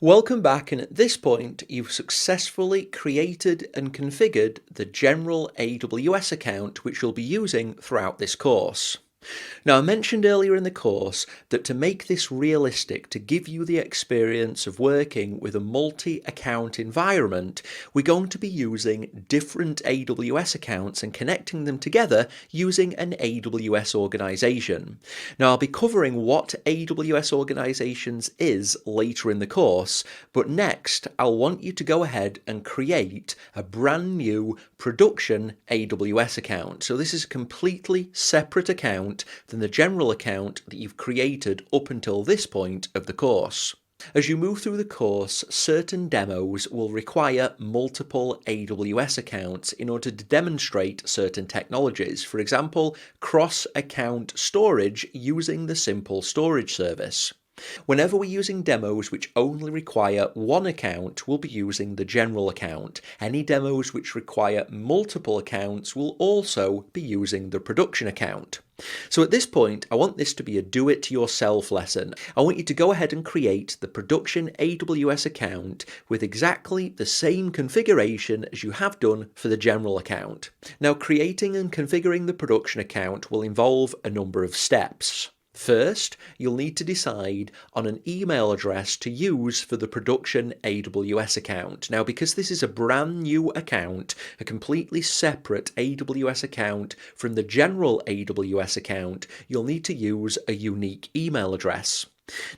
Welcome back, and at this point you've successfully created and configured the general AWS account which you'll be using throughout this course. Now, I mentioned earlier in the course that to make this realistic, to give you the experience of working with a multi-account environment, we're going to be using different AWS accounts and connecting them together using an AWS organization. Now, I'll be covering what AWS organizations is later in the course, but next I'll want you to go ahead and create a brand new production AWS account. So this is a completely separate account than the general account that you've created up until this point of the course. As you move through the course, certain demos will require multiple AWS accounts in order to demonstrate certain technologies. For example, cross-account storage using the simple storage service. Whenever we're using demos which only require one account, we'll be using the general account. Any demos which require multiple accounts will also be using the production account. So at this point, I want this to be a do-it-yourself lesson. I want you to go ahead and create the production AWS account with exactly the same configuration as you have done for the general account. Now, creating and configuring the production account will involve a number of steps. First, you'll need to decide on an email address to use for the production AWS account. Now, because this is a brand new account, a completely separate AWS account from the general AWS account, you'll need to use a unique email address.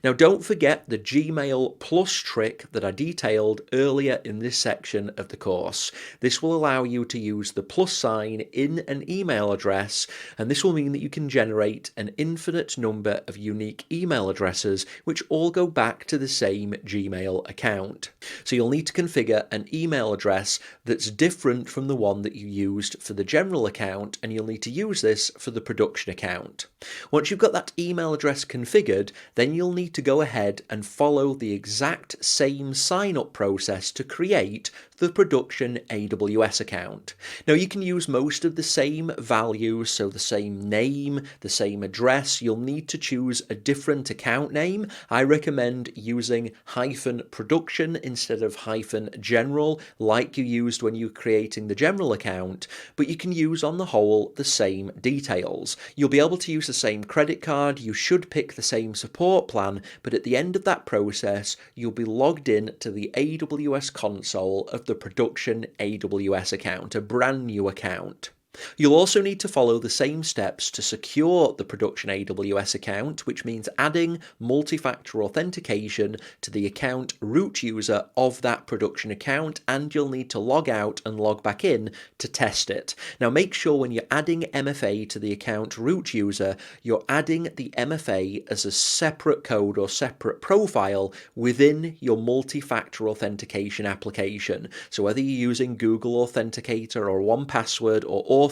Now, don't forget the Gmail plus trick that I detailed earlier in this section of the course. This will allow you to use the plus sign in an email address, and this will mean that you can generate an infinite number of unique email addresses which all go back to the same Gmail account. So you'll need to configure an email address that's different from the one that you used for the general account, and you'll need to use this for the production account. Once you've got that email address configured, then you'll need to go ahead and follow the exact same sign-up process to create the production AWS account. Now, you can use most of the same values, so the same name, the same address. You'll need to choose a different account name. I recommend using -production instead of -general, like you used when you were creating the general account, but you can use on the whole the same details. You'll be able to use the same credit card, you should pick the same support plan, but at the end of that process, you'll be logged in to the AWS console of the production AWS account, a brand new account. You'll also need to follow the same steps to secure the production AWS account, which means adding multi-factor authentication to the account root user of that production account, and you'll need to log out and log back in to test it. Now, make sure when you're adding MFA to the account root user, you're adding the MFA as a separate code or separate profile within your multi-factor authentication application. So whether you're using Google Authenticator or 1Password or Authy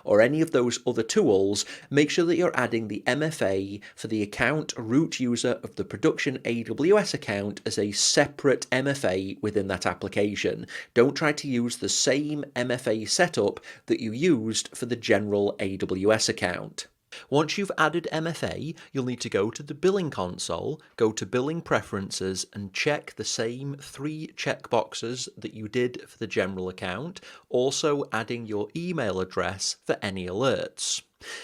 or any of those other tools, make sure that you're adding the MFA for the account root user of the production AWS account as a separate MFA within that application. Don't try to use the same MFA setup that you used for the general AWS account. Once you've added MFA, you'll need to go to the billing console, go to billing preferences, and check the same 3 checkboxes that you did for the general account, also adding your email address for any alerts.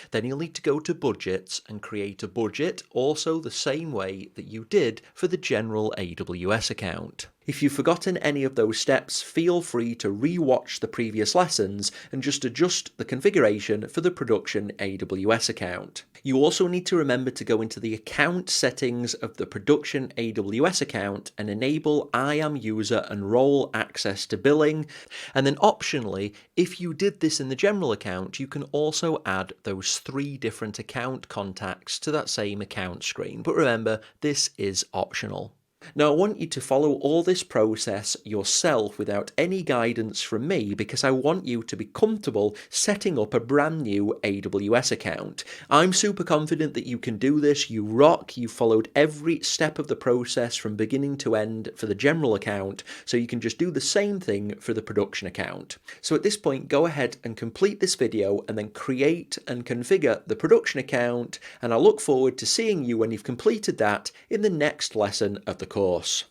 Then you'll need to go to budgets and create a budget, also the same way that you did for the general AWS account. If you've forgotten any of those steps, feel free to re-watch the previous lessons and just adjust the configuration for the production AWS account. You also need to remember to go into the account settings of the production AWS account and enable IAM user and role access to billing. And then optionally, if you did this in the general account, you can also add those 3 different account contacts to that same account screen. But remember, this is optional. Now, I want you to follow all this process yourself without any guidance from me, because I want you to be comfortable setting up a brand new AWS account. I'm super confident that you can do this. You rock. You followed every step of the process from beginning to end for the general account, so you can just do the same thing for the production account. So at this point, go ahead and complete this video and then create and configure the production account, and I look forward to seeing you when you've completed that in the next lesson of the course.